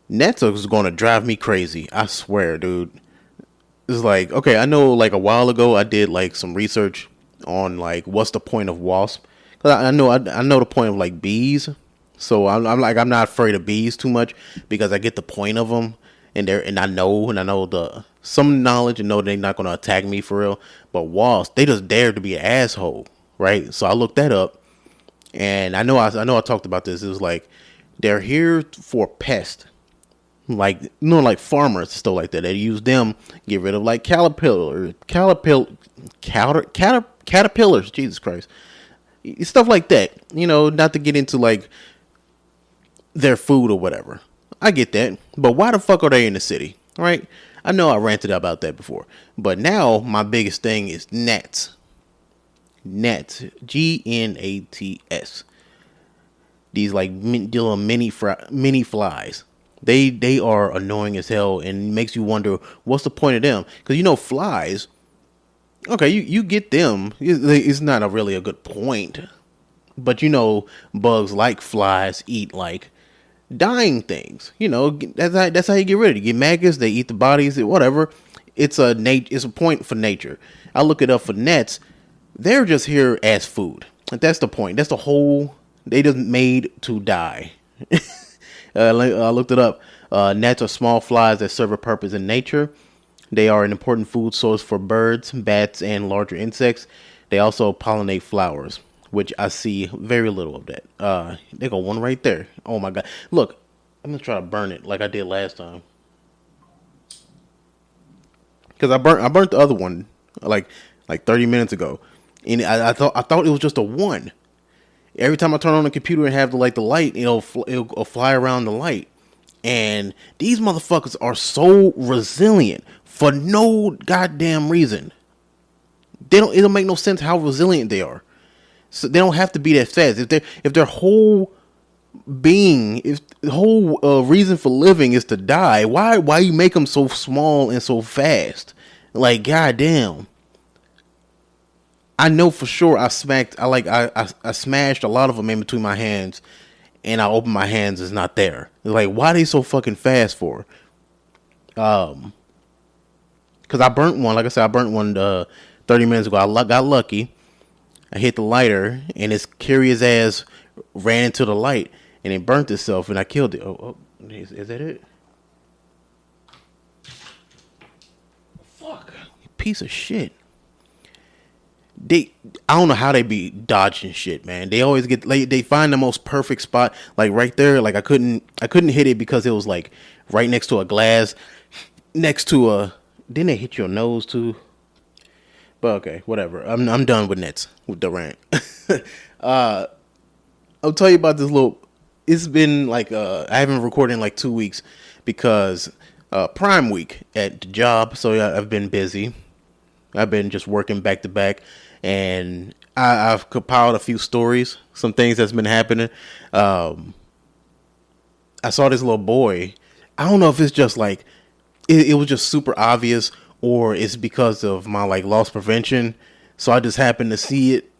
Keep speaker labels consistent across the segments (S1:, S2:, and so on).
S1: Gnats is going to drive me crazy. I swear, dude. It's like, okay, I know like a while ago I did like some research on like what's the point of wasp. Cause I know the point of like bees. So I'm like I'm not afraid of bees too much because I get the point of them and I know the some knowledge and know they're not gonna attack me for real. But wasps, they just dare to be an asshole, right? So I looked that up and I know I talked about this. It was like they're here for pests, like like farmers and stuff like that. They use them get rid of like caterpillars. Jesus Christ, stuff like that. Not to get into like their food or whatever. I get that, but why the fuck are they in the city? Right? I know I ranted about that before, but now my biggest thing is gnats. Gnats, Gnats. These like little mini flies. They are annoying as hell and makes you wonder what's the point of them? Because flies. Okay, you get them. It's not a really a good point, but bugs like flies eat like dying things. That's how you get rid of it. You get maggots. They eat the bodies. Whatever. It's a point for nature. I look it up for nets. They're just here as food. That's the point. That's the whole. They just made to die. I looked it up. Gnats are small flies that serve a purpose in nature. They are an important food source for birds, bats, and larger insects. They also pollinate flowers, which I see very little of that. They got one right there. Oh my god! Look, I'm gonna try to burn it like I did last time. Because I burnt the other one like 30 minutes ago, and I thought it was just a one. Every time I turn on the computer and have the light, it'll fly around the light. And these motherfuckers are so resilient for no goddamn reason. It don't make no sense how resilient they are. So they don't have to be that fast. If their whole being, if the whole reason for living is to die, why you make them so small and so fast? Like goddamn. I know for sure I smashed a lot of them in between my hands, and I opened my hands, it's not there. Like, why are they so fucking fast for? Because I burnt one. Like I said, I burnt one 30 minutes ago. I got lucky. I hit the lighter, and its curious ass ran into the light, and it burnt itself, and I killed it. Is that it? Fuck, you piece of shit. I don't know how they be dodging shit, man. They always they find the most perfect spot, like right there. Like I couldn't hit it because it was like right next to a glass, next to a. Didn't they hit your nose too? But okay, whatever. I'm done with nets with the rant. I'll tell you about this little. It's been like I haven't recorded in like 2 weeks because Prime Week at the job, so yeah, I've been busy. I've been just working back to back, and I've compiled a few stories, some things that's been happening. I saw this little boy. I don't know if it's just like it was just super obvious, or it's because of my like loss prevention. So I just happened to see it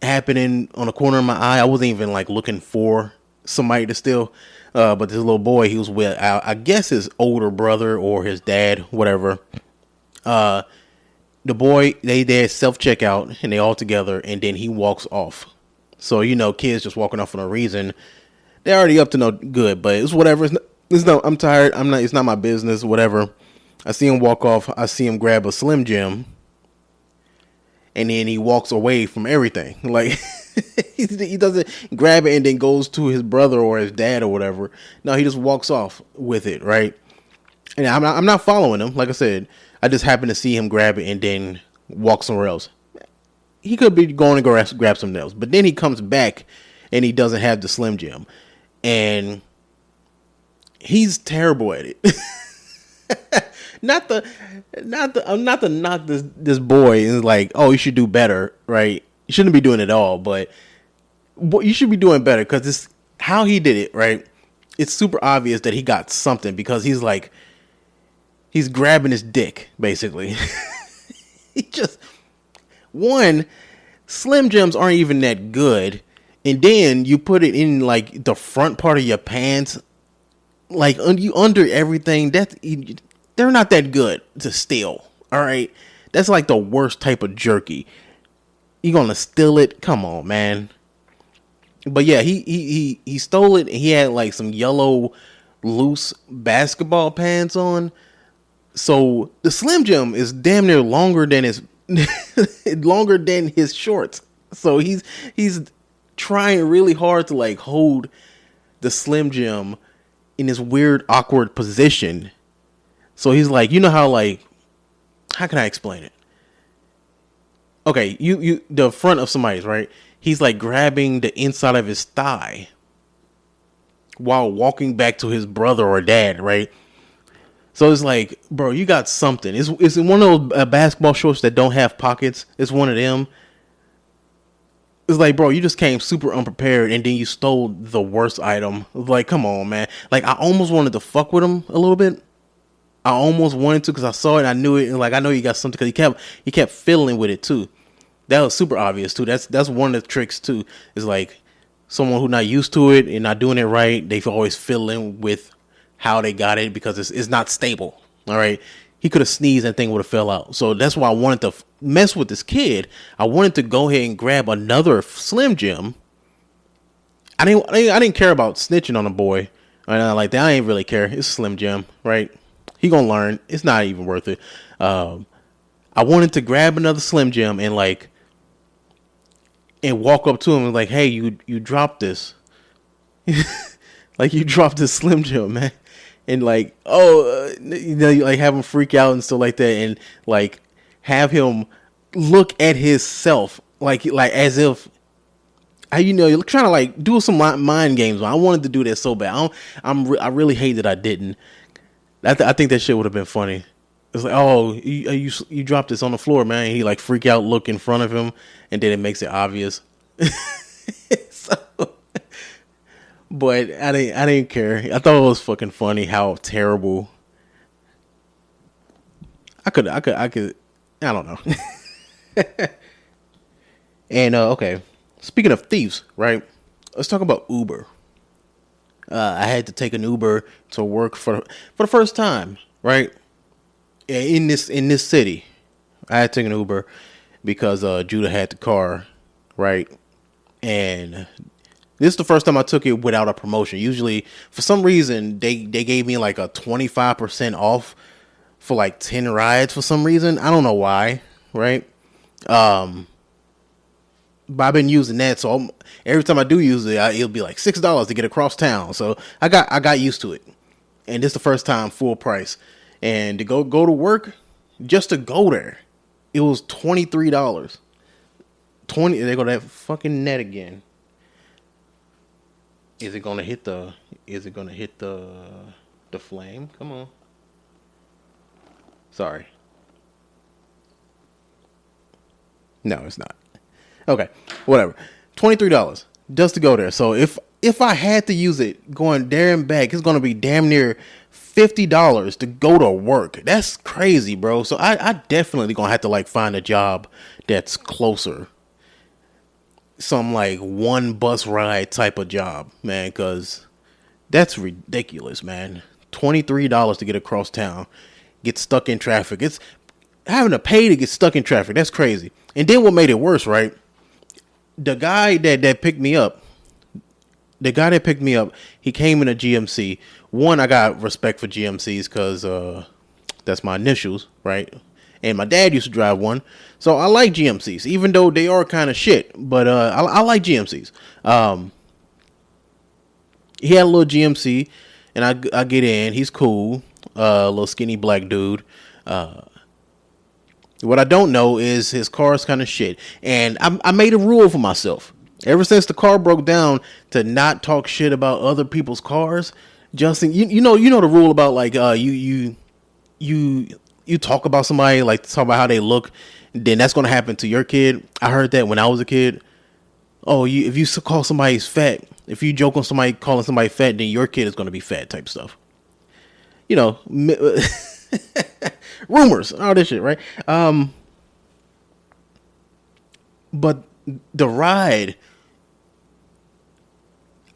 S1: happening on the corner of my eye. I wasn't even like looking for somebody to steal. But this little boy, he was with I guess his older brother or his dad, whatever. The boy, they self checkout and they all together, and then he walks off. So kids just walking off for no reason, they're already up to no good. But it's whatever. It's no. I'm tired. I'm not. It's not my business. Whatever. I see him walk off. I see him grab a Slim Jim, and then he walks away from everything. Like he doesn't grab it and then goes to his brother or his dad or whatever. No, he just walks off with it, right? And I'm not following him. Like I said, I just happened to see him grab it and then walk somewhere else. He could be going to grab something else, but then he comes back and he doesn't have the Slim Jim, and he's terrible at it. not to knock this boy and like, oh, you should do better, right? You shouldn't be doing it all, but you should be doing better because it's how he did it, right? It's super obvious that he got something because he's grabbing his dick, basically. He just Slim Jims aren't even that good, and then you put it in like the front part of your pants. like you under everything. They're not that good to steal. All right, that's like the worst type of jerky. You gonna steal it? Come on, man. But yeah, he stole it. And he had like some yellow loose basketball pants on. So the Slim Jim is damn near longer than his shorts. So he's trying really hard to like hold the Slim Jim in this weird awkward position. So he's like, you know how like, how can I explain it? Okay, you the front of somebody's, right? He's like grabbing the inside of his thigh while walking back to his brother or dad, right? So it's like, bro, you got something. It's one of those basketball shorts that don't have pockets. It's one of them. It's like, bro, you just came super unprepared and then you stole the worst item. Like, come on, man. Like, I almost wanted to fuck with him a little bit. I almost wanted to because I saw it and I knew it. And like, I know you got something because he kept fiddling with it too. That was super obvious too. That's one of the tricks too. Is like someone who not used to it and not doing it right. They always fiddle in with how they got it because it's not stable. All right. He could have sneezed and thing would have fell out. So that's why I wanted to mess with this kid. I wanted to go ahead and grab another Slim Jim. I didn't care about snitching on a boy or nothing like that. I ain't really care. It's Slim Jim, right? He gonna learn. It's not even worth it. I wanted to grab another Slim Jim and like and walk up to him and like, hey, you dropped this. Like you dropped this Slim Jim, man. And like, you like have him freak out and stuff like that, and like have him look at himself like as if, you're trying to like do some mind games. I wanted to do that so bad. I really hate that I didn't. I think that shit would have been funny. It's like, oh, you dropped this on the floor, man. And he like freak out, look in front of him, and then it makes it obvious. So, but I didn't care. I thought it was fucking funny how terrible. I could. I don't know. And okay, speaking of thieves, right? Let's talk about Uber. I had to take an Uber to work for the first time, right? In this city. I had to take an Uber because Judah had the car, right? And this is the first time I took it without a promotion. Usually, for some reason, they gave me like a 25% off for like 10 rides for some reason. I don't know why, right? But I've been using that, so every time I do use it, it'll be like $6 to get across town. So I got used to it, and this is the first time full price. And to go to work, just to go there, it was $23. There go that fucking net again. Is it gonna hit the flame? Come on. Sorry. No, it's not. Okay, whatever. $23 just to go there. So if I had to use it going there and back, it's gonna be damn near $50 to go to work. That's crazy, bro. So I definitely gonna have to like find a job that's closer. Some like one bus ride type of job, man, because that's ridiculous, man. $23 to get across town, get stuck in traffic. It's having to pay to get stuck in traffic. That's crazy. And then what made it worse, right? The guy that picked me up, he came in a GMC. One, I got respect for GMCs because that's my initials, right? And my dad used to drive one, so I like GMCs, even though they are kind of shit. But I like GMCs. He had a little GMC, and I get in. He's cool, little skinny black dude. What I don't know is his car is kind of shit, and I made a rule for myself. Ever since the car broke down, to not talk shit about other people's cars. Justin, you know the rule about like you talk about somebody, like talk about how they look, then that's gonna happen to your kid. I heard that when I was a kid. Oh, if you call somebody fat, if you joke on somebody calling somebody fat, then your kid is gonna be fat type stuff. You know, rumors, all this shit, right? But the ride,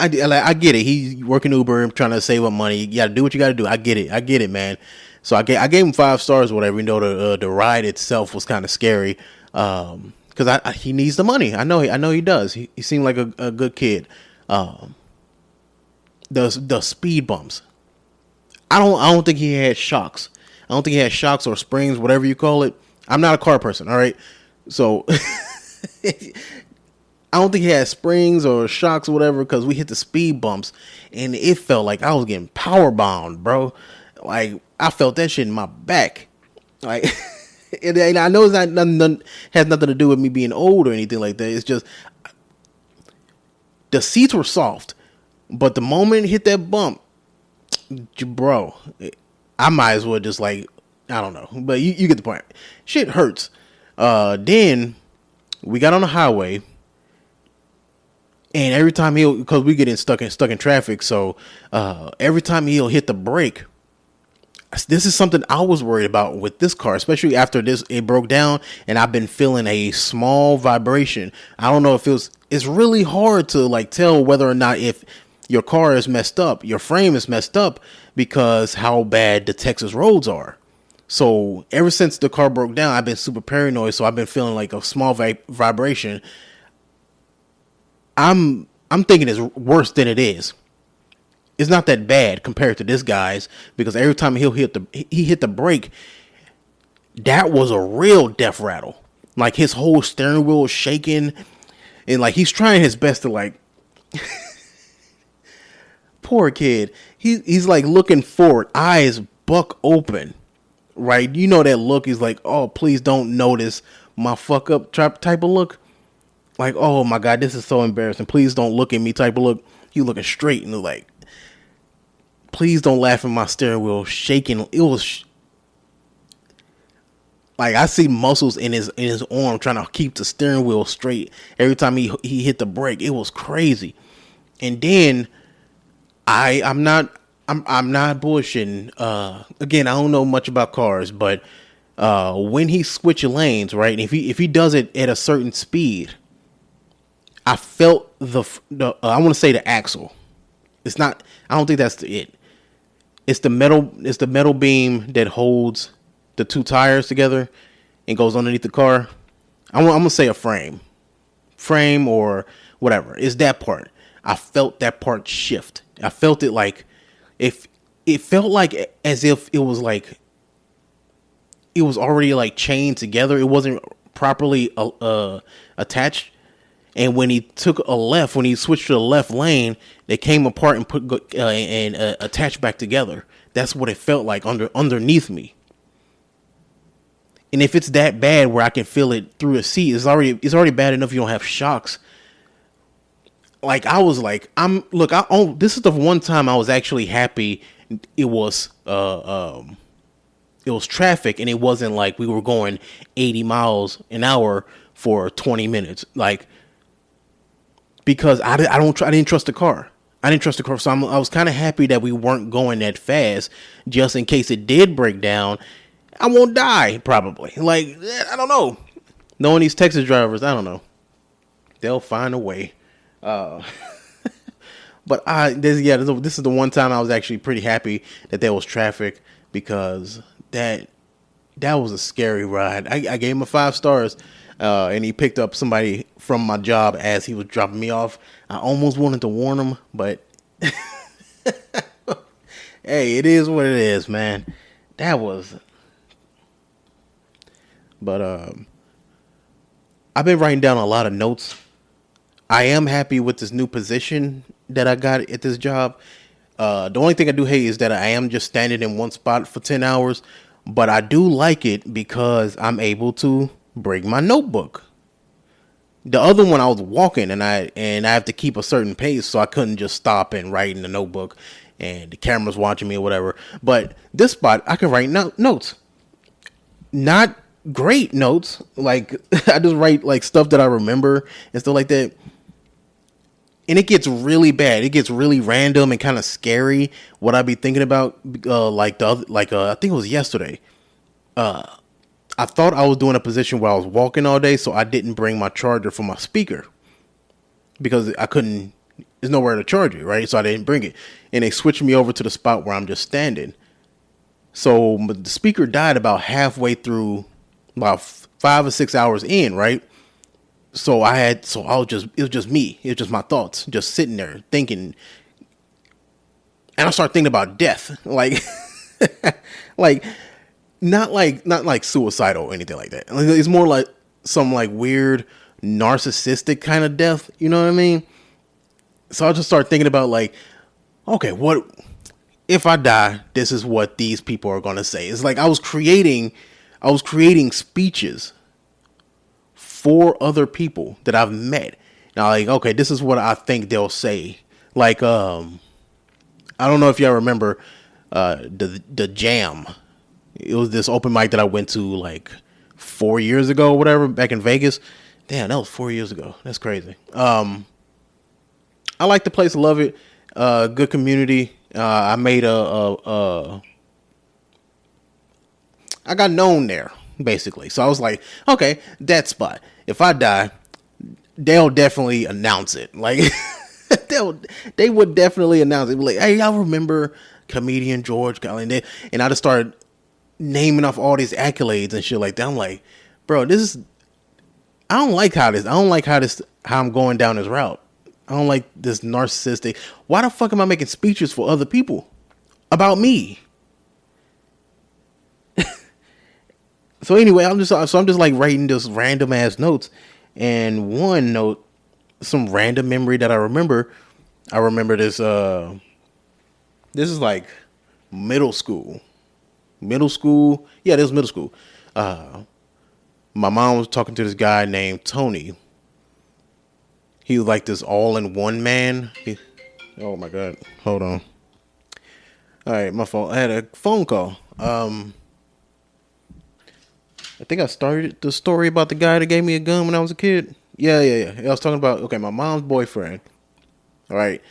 S1: I get it. He's working Uber, trying to save up money. You got to do what you got to do. I get it, man. So I gave him 5 stars, or whatever. You know, the ride itself was kind of scary, because he needs the money. I know he does. He seemed like a good kid. The speed bumps. I don't think he had shocks. I don't think he had shocks or springs, whatever you call it. I'm not a car person, all right? So I don't think he had springs or shocks or whatever, because we hit the speed bumps and it felt like I was getting power bombed, bro. Like, I felt that shit in my back. Like, and I know it's not nothing, has nothing to do with me being old or anything like that. It's just the seats were soft, but the moment it hit that bump, bro, I might as well just, like, I don't know, but you get the point. Shit hurts. Then we got on the highway, and every time because we get stuck in traffic, so every time he'll hit the brake. This is something I was worried about with this car, especially after it broke down, and I've been feeling a small vibration. I don't know if it's really hard to, like, tell whether or not if your car is messed up, your frame is messed up, because how bad the Texas roads are. So ever since the car broke down, I've been super paranoid. So I've been feeling like a small vibration. I'm thinking it's worse than it is. It's not that bad compared to this guy's, because every time he hit the brake, that was a real death rattle. Like, his whole steering wheel was shaking, and, like, he's trying his best to, like, poor kid. He's like looking forward, eyes buck open, right? You know that look is like, oh, please don't notice my fuck up type of look. Like, oh my God, this is so embarrassing. Please don't look at me type of look. He looking straight and like, please don't laugh at my steering wheel shaking. It was like, I see muscles in his arm trying to keep the steering wheel straight every time he hit the brake. It was crazy. And then I'm not bullshitting. Again, I don't know much about cars, but when he switches lanes, right? If he does it at a certain speed, I felt the I want to say the axle. It's not. I don't think that's it. It's the metal beam that holds the 2 tires together and goes underneath the car. I'm gonna say a frame or whatever. It's that part. I felt that part shift. I felt it like, if it felt like as if it was like it was already like chained together. It wasn't properly attached. And when he switched to the left lane, they came apart and attached back together. That's what it felt like underneath me. And if it's that bad where I can feel it through a seat, it's already bad enough you don't have shocks. Like, I was like, this is the one time I was actually happy it was traffic, and it wasn't like we were going 80 miles an hour for 20 minutes. Like, because I didn't trust the car. So I was kind of happy that we weren't going that fast, just in case it did break down. I won't die, probably. Like, I don't know. Knowing these Texas drivers, I don't know. They'll find a way. But this is the one time I was actually pretty happy that there was traffic, because that was a scary ride. I gave him 5 stars, and he picked up somebody from my job as he was dropping me off. I almost wanted to warn him, but hey, it is what it is, man. But I've been writing down a lot of notes. I am happy with this new position that I got at this job. The only thing I do hate is that I am just standing in one spot for 10 hours, but I do like it because I'm able to bring my notebook. The other one, I was walking, and I have to keep a certain pace, so I couldn't just stop and write in the notebook, and the camera's watching me or whatever. But this spot, I can write notes. Not great notes. Like, I just write like stuff that I remember and stuff like that. And it gets really bad. It gets really random and kind of scary what I be thinking about. I think it was yesterday. I thought I was doing a position where I was walking all day, so I didn't bring my charger for my speaker because I couldn't there's nowhere to charge it, right? So I didn't bring it. And they switched me over to the spot where I'm just standing. So the speaker died about halfway through, about 5 or 6 hours in, right? It was just me. It was just my thoughts, just sitting there thinking. And I started thinking about death. Like, like, not like suicidal or anything like that. It's more like some like weird narcissistic kind of death. You know what I mean? So I just started thinking about like, okay, what if I die? This is what these people are gonna say. It's like I was creating speeches for other people that I've met. Now, like, okay, this is what I think they'll say. Like, I don't know if y'all remember the Jam. It was this open mic that I went to like 4 years ago, or whatever, back in Vegas. Damn, that was 4 years ago. That's crazy. I like the place, love it. Good community. I made I got known there, basically. So I was like, okay, that spot. If I die, they'll definitely announce it. Like, they would definitely announce it. Be like, hey, y'all remember comedian George Collin? And I just started naming off all these accolades and shit like that. I'm like, bro, I don't like how I'm going down this route. I don't like this narcissistic. Why the fuck am I making speeches for other people about me? So anyway, I'm just like writing this random ass notes, and one note, some random memory that I remember. I remember this. This is like middle school. Yeah, this was middle school. My mom was talking to this guy named Tony. He was like this all-in-one man. Oh my God. Hold on. All right, my fault. I had a phone call. I think I started the story about the guy that gave me a gun when I was a kid. Yeah. I was talking about, okay, my mom's boyfriend. All right.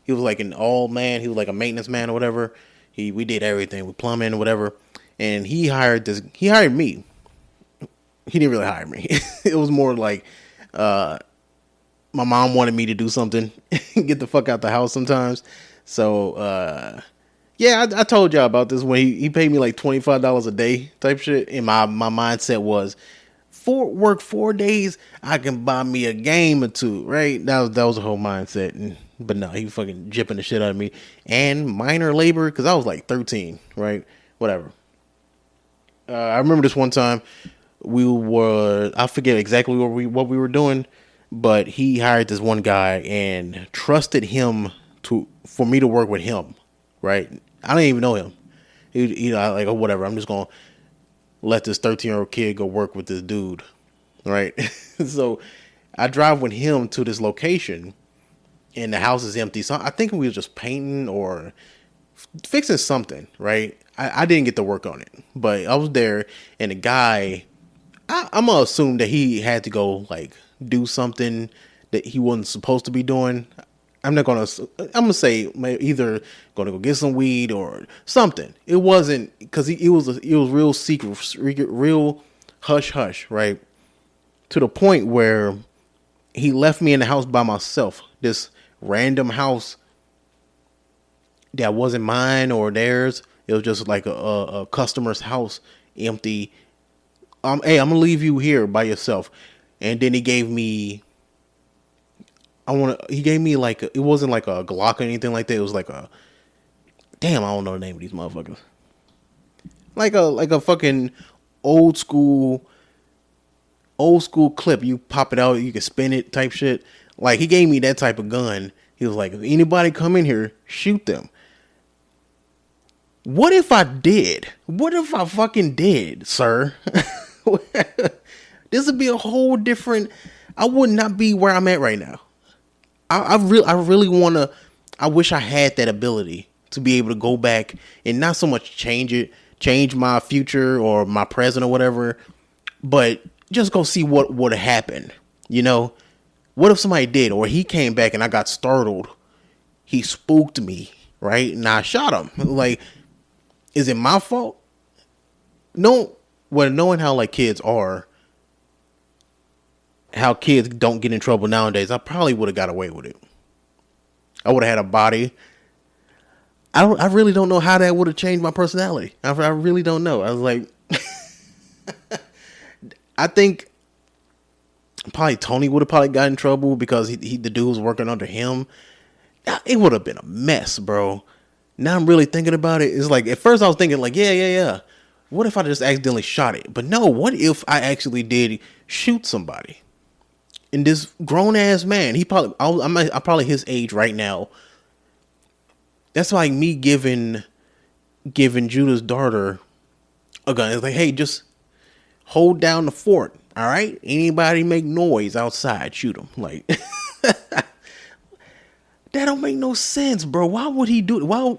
S1: He was like an all man. He was like a maintenance man or whatever. We did everything with plumbing or whatever. And he hired me. He didn't really hire me. It was more like, my mom wanted me to do something, get the fuck out the house sometimes. So, yeah, I told y'all about this when he paid me like $25 a day type shit. And my mindset was, work 4 days, I can buy me a game or two, right? That was the whole mindset. But no, he fucking jipping the shit out of me. And minor labor, because I was like 13, right? Whatever. I remember this one time, I forget exactly what we were doing, but he hired this one guy and trusted him for me to work with him, right? I didn't even know him. He like, oh, whatever. I'm just gonna let this 13-year-old kid go work with this dude, right? So I drive with him to this location, and the house is empty. So I think we were just painting or fixing something, right? I didn't get to work on it, but I was there, and the guy, I'm gonna assume that he had to go like do something that he wasn't supposed to be doing. I'm gonna say either gonna go get some weed or something. It wasn't, because it was real secret, real hush hush, right? To the point where he left me in the house by myself. This random house that wasn't mine or theirs. It was just like a customer's house, empty. Hey, I'm gonna leave you here by yourself. And then he gave me, like, it wasn't like a Glock or anything like that. It was like I don't know the name of these motherfuckers. Like a fucking old school clip. You pop it out, you can spin it type shit. Like, he gave me that type of gun. He was like, if anybody come in here, shoot them. What if I did? What if I fucking did, sir? This would be a whole different. I would not be where I'm at right now. I really want to. I wish I had that ability to be able to go back and not so much change my future or my present or whatever, but just go see what would have happened. You know, what if somebody did, or he came back and I got startled. He spooked me, right? And I shot him. Like, is it my fault? No. Well, knowing how like kids are, how kids don't get in trouble nowadays, I probably would have got away with it. I would have had a body. I really don't know how that would have changed my personality. I really don't know. I was like, I think probably Tony would have probably got in trouble because the dude was working under him. It would have been a mess, bro. Now I'm really thinking about it. It's like, at first I was thinking like, yeah. What if I just accidentally shot it? But no, what if I actually did shoot somebody? And this grown ass man, I'm probably his age right now. That's like me giving Judah's daughter a gun. It's like, hey, just hold down the fort. All right. Anybody make noise outside, shoot them. Like, that don't make no sense, bro. Why would he do it? Why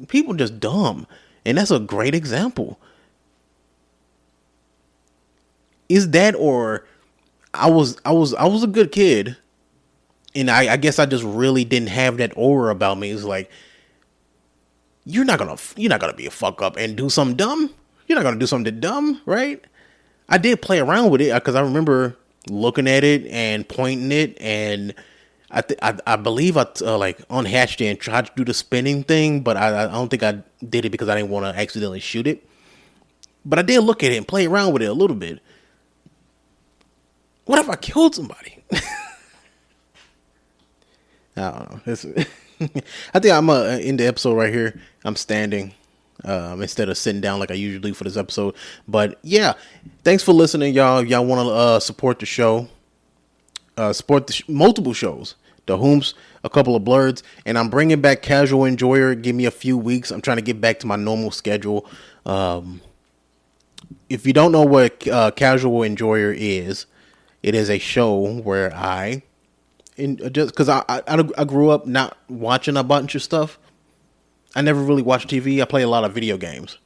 S1: people just dumb? And that's a great example. Is that, or I was a good kid, and I guess I just really didn't have that aura about me. It's like, you're not gonna be a fuck up and do something dumb. You're not gonna do something dumb, right? I did play around with it because I remember looking at it and pointing it, and I believe I like unhatched it and tried to do the spinning thing, but I don't think I did it because I didn't want to accidentally shoot it. But I did look at it and play around with it a little bit. What if I killed somebody? I don't know. I think I'm gonna end the episode right here. I'm standing instead of sitting down like I usually do for this episode. But yeah, thanks for listening, y'all. If y'all want to support the show, support the multiple shows, the whomst, a couple of blurs, and I'm bringing back Casual Enjoyer. Give me a few weeks. I'm trying to get back to my normal schedule. If you don't know what Casual Enjoyer is, it is a show where just because I grew up not watching a bunch of stuff. I never really watched TV. I play a lot of video games,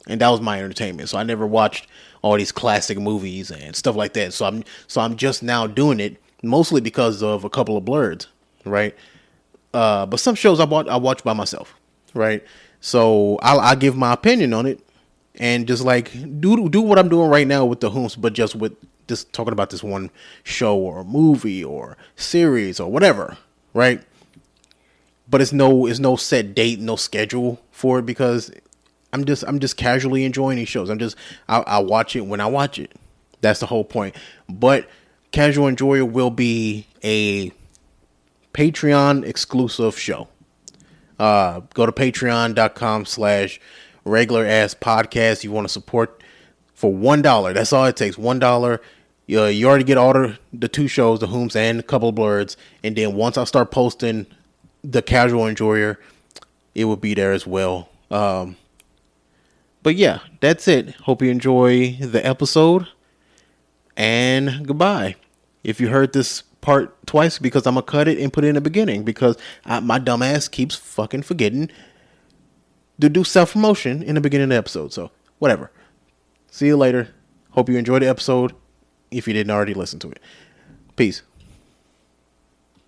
S1: and that was my entertainment. So I never watched all these classic movies and stuff like that. So I'm just now doing it mostly because of a couple of blurs, right? But some shows I watch by myself, right? So I'll give my opinion on it, and just like do what I'm doing right now with the whomst, but just with just talking about this one show or movie or series or whatever, right? But it's no set date, no schedule for it, because I'm just casually enjoying these shows. I watch it when I watch it. That's the whole point. But Casual Enjoyer will be a Patreon exclusive show. Go to patreon.com/regular ass podcast. You want to support for $1. That's all it takes. $1. You already get all the two shows, the whomst and a couple of blurs. And then once I start posting the Casual Enjoyer, it will be there as well. But yeah, that's it. Hope you enjoy the episode, and goodbye. If you heard this part twice, because I'm gonna cut it and put it in the beginning, because my dumb ass keeps fucking forgetting to do self-promotion in the beginning of the episode. So whatever. See you later. Hope you enjoyed the episode if you didn't already listen to it. Peace.